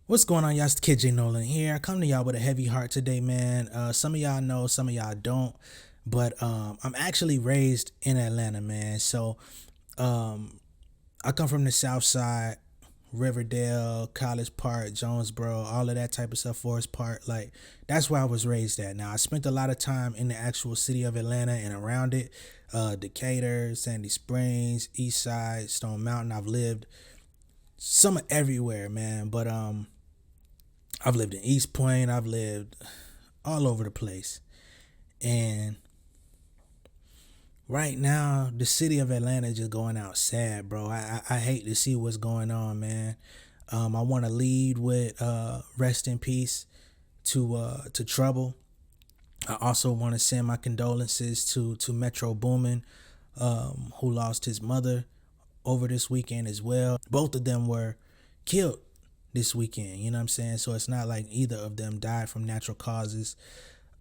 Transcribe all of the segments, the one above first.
What's going on, y'all? It's the Kid J Nolan here. I come to y'all with a heavy heart today, man. Some of y'all know, some of y'all don't, but I'm actually raised in Atlanta, man. So um, I come from the South Side, Riverdale, College Park, Jonesboro, all of that type of stuff. Forest Park, like that's where I was raised at. Now I spent a lot of time in the actual city of Atlanta and around it, Decatur, Sandy Springs, East Side, Stone Mountain. I've lived some everywhere, man. But I've lived in East Point. I've lived all over the place. And right now, the city of Atlanta is just going out sad, bro. I hate to see what's going on, man. I want to lead with rest in peace to Trouble. I also want to send my condolences to Metro Boomin, who lost his mother over this weekend as well. Both of them were killed this weekend. You know what I'm saying? So it's not like either of them died from natural causes.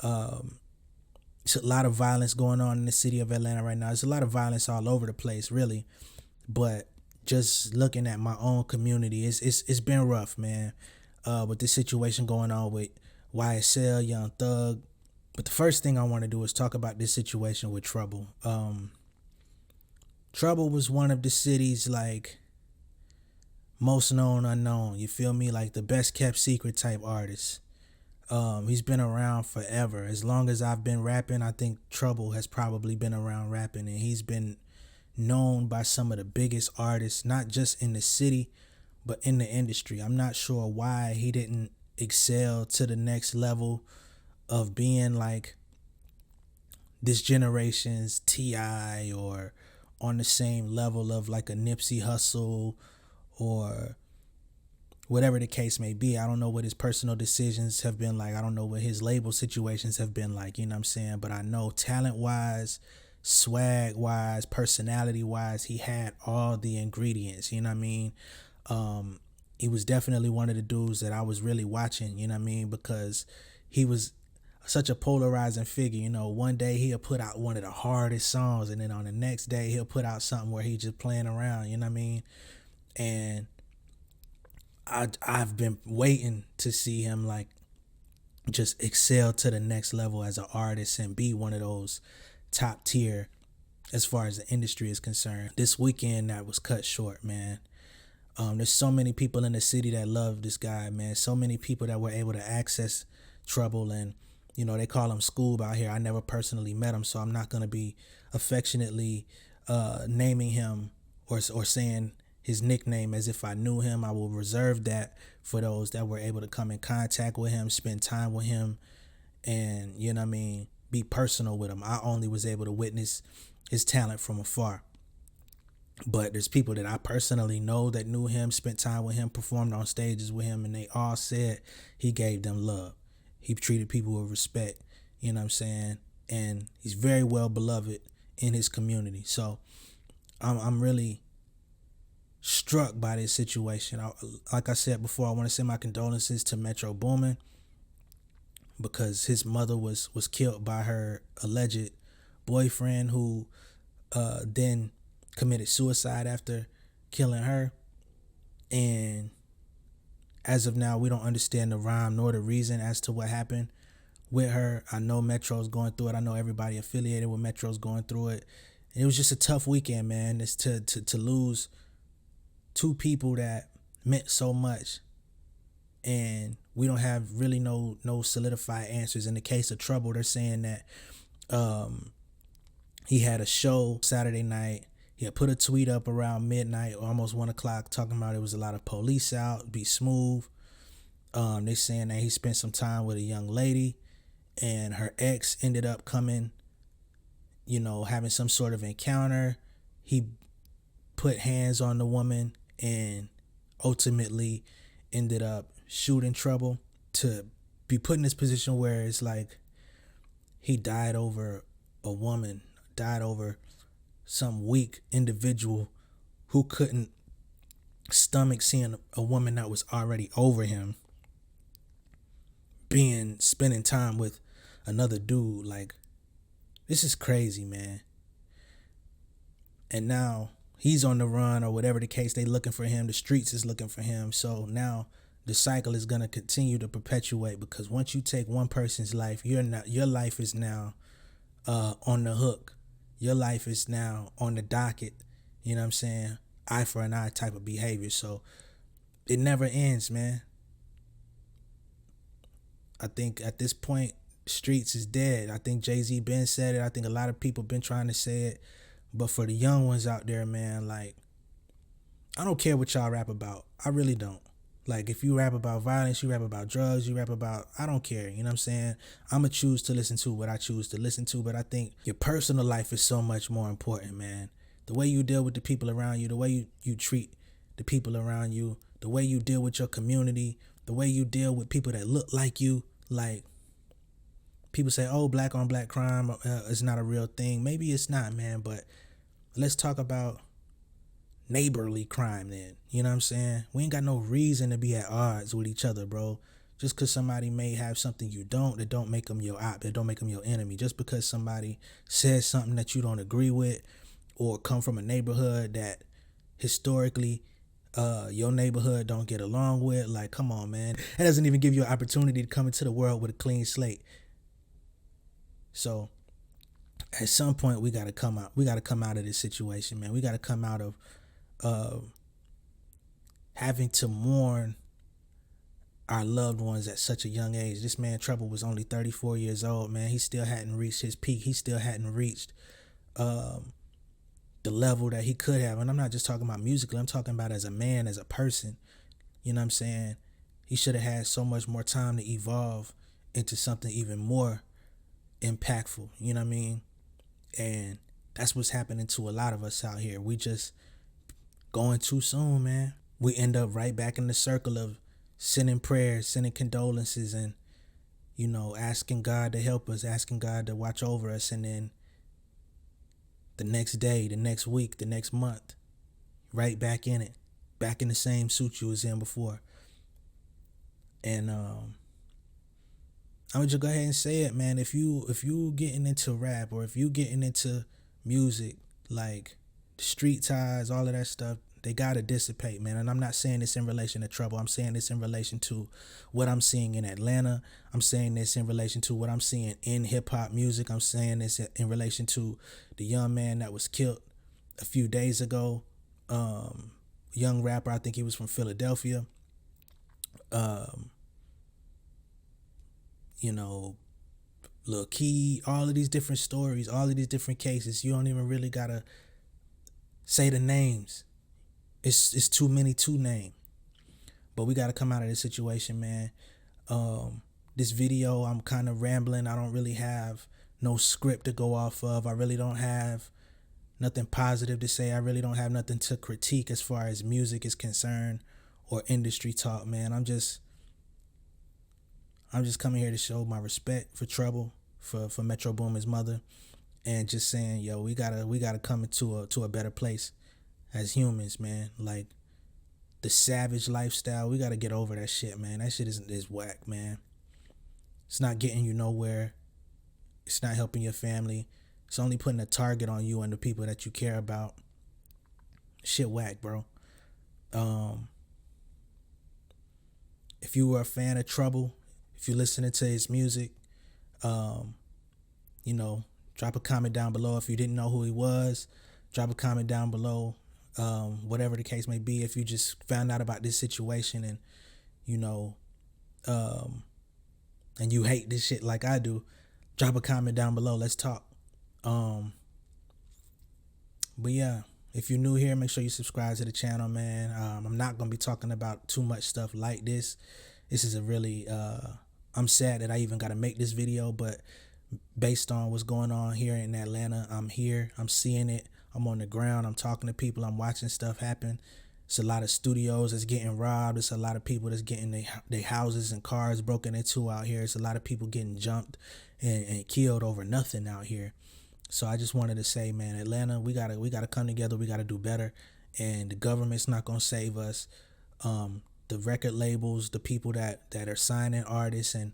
Um, it's a lot of violence going on in the city of Atlanta right now. There's a lot of violence all over the place, really. But just looking at my own community, it's been rough, man. With this situation going on with YSL, Young Thug. But the first thing I want to do is talk about this situation with Trouble. Trouble was one of the city's like most known unknown. You feel me? Like the best kept secret type artist. He's been around forever. As long as I've been rapping, I think Trouble has probably been around rapping, and he's been known by some of the biggest artists, not just in the city, but in the industry. I'm not sure why he didn't excel to the next level of being like this generation's T.I. or on the same level of like a Nipsey Hussle or whatever the case may be. I don't know what his personal decisions have been like. I don't know what his label situations have been like, you know what I'm saying? But I know talent wise, swag wise, personality wise, he had all the ingredients, you know what I mean? He was definitely one of the dudes that I was really watching, you know what I mean? Because he was such a polarizing figure. You know, one day he'll put out one of the hardest songs, and then on the next day he'll put out something where he's just playing around, you know what I mean? And I've been waiting to see him like just excel to the next level as an artist and be one of those top tier as far as the industry is concerned. This weekend that was cut short, man. There's so many people in the city that love this guy, man. So many people that were able to access Trouble, and you know they call him Scoob out here. I never personally met him, so I'm not gonna be affectionately naming him or saying his nickname as if I knew him. I will reserve that for those that were able to come in contact with him, spend time with him, and you know what I mean, be personal with him. I only was able to witness his talent from afar. But there's people that I personally know that knew him, spent time with him, performed on stages with him, and they all said he gave them love. He treated people with respect, you know what I'm saying? And he's very well beloved in his community. So I'm really struck by this situation. Like I said before, I want to send my condolences to Metro Boomin because his mother was killed by her alleged boyfriend, who then committed suicide after killing her. And as of now, we don't understand the rhyme nor the reason as to what happened with her. I know Metro's going through it. I know everybody affiliated with Metro's going through it. And it was just a tough weekend, man. It's to lose two people that meant so much, and we don't have really no solidified answers. In the case of Trouble, they're saying that he had a show Saturday night. He had put a tweet up around midnight, almost 1 o'clock, talking about it was a lot of police out, be smooth. They saying that he spent some time with a young lady, and her ex ended up coming, you know, having some sort of encounter. He put hands on the woman and ultimately ended up shooting Trouble. To be put in this position where it's like he died over a woman, died over some weak individual who couldn't stomach seeing a woman that was already over him being spending time with another dude. Like, this is crazy, man. And now he's on the run or whatever the case. They looking for him. The streets is looking for him. So now the cycle is gonna continue to perpetuate, because once you take one person's life, your life is now on the hook. Your life is now on the docket. You know what I'm saying? Eye for an eye type of behavior. So it never ends, man. I think at this point, streets is dead. I think Jay-Z been said it. I think a lot of people been trying to say it. But for the young ones out there, man, like, I don't care what y'all rap about. I really don't. Like, if you rap about violence, you rap about drugs, you rap about, I don't care. You know what I'm saying? I'm going to choose to listen to what I choose to listen to. But I think your personal life is so much more important, man. The way you deal with the people around you, the way you treat the people around you, the way you deal with your community, the way you deal with people that look like you. Like, people say, oh, black on black crime is not a real thing. Maybe it's not, man. But let's talk about neighborly crime then. You know what I'm saying? We ain't got no reason to be at odds with each other, bro. Just because somebody may have something you don't, that don't make them your op, that don't make them your enemy. Just because somebody says something that you don't agree with, or come from a neighborhood that historically your neighborhood don't get along with, like, come on, man. That doesn't even give you an opportunity to come into the world with a clean slate. So at some point we gotta come out. We gotta come out of this situation, man. We gotta come out of having to mourn our loved ones at such a young age. This man Trouble was only 34 years old, man. He still hadn't reached his peak. He still hadn't reached the level that he could have. And I'm not just talking about musically. I'm talking about as a man, as a person. You know what I'm saying? He should have had so much more time to evolve into something even more impactful. You know what I mean? And that's what's happening to a lot of us out here. We just going too soon, man. We end up right back in the circle of sending prayers, sending condolences, and, you know, asking God to help us, asking God to watch over us. And then the next day, the next week, the next month, right back in it, back in the same suit you was in before. And I'm gonna just go ahead and say it, man. If you getting into rap, or if you getting into music, like the street ties, all of that stuff, they gotta dissipate, man. And I'm not saying this in relation to Trouble. I'm saying this in relation to what I'm seeing in Atlanta. I'm saying this in relation to what I'm seeing in hip hop music. I'm saying this in relation to the young man that was killed a few days ago. Young rapper, I think he was from Philadelphia. You know, Lil Key, all of these different stories, all of these different cases. You don't even really gotta say the names. It's too many to name. But we gotta come out of this situation, man. This video, I'm kind of rambling. I don't really have no script to go off of. I really don't have nothing positive to say. I really don't have nothing to critique as far as music is concerned, or industry talk, man. I'm just coming here to show my respect for Trouble, for Metro Boomin's mother, and just saying, yo, we gotta come into a better place as humans, man. Like, the savage lifestyle, we gotta get over that shit, man. That shit is whack, man. It's not getting you nowhere. It's not helping your family. It's only putting a target on you and the people that you care about. Shit whack, bro. If you were a fan of Trouble, if you're listening to his music, you know, drop a comment down below. If you didn't know who he was, drop a comment down below. Whatever the case may be, if you just found out about this situation and, you know, and you hate this shit like I do, drop a comment down below. Let's talk. But yeah, if you're new here, make sure you subscribe to the channel, man. I'm not going to be talking about too much stuff like this. This is a really, I'm sad that I even got to make this video, but based on what's going on here in Atlanta, I'm here, I'm seeing it, I'm on the ground, I'm talking to people, I'm watching stuff happen. It's a lot of studios that's getting robbed. It's a lot of people that's getting their houses and cars broken into out here. It's a lot of people getting jumped and killed over nothing out here. So I just wanted to say, man, Atlanta, we gotta come together. We gotta do better, and the government's not gonna save us. The record labels, the people that are signing artists and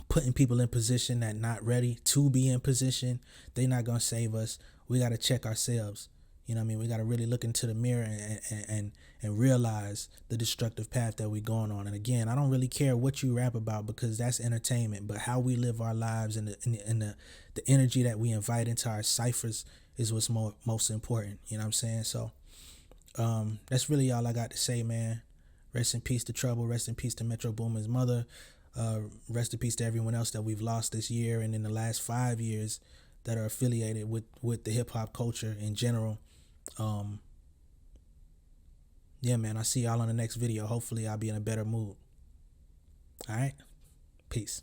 putting people in position that not ready to be in position, they're not gonna save us. We gotta check ourselves. You know what I mean? We got to really look into the mirror and realize the destructive path that we're going on. And again, I don't really care what you rap about because that's entertainment, but how we live our lives and the energy that we invite into our ciphers is what's most important. You know what I'm saying? So that's really all I got to say, man. Rest in peace to Trouble. Rest in peace to Metro Boomin's mother. Rest in peace to everyone else that we've lost this year and in the last 5 years that are affiliated with the hip hop culture in general. Yeah, man, I'll see y'all on the next video. Hopefully I'll be in a better mood. All right? Peace.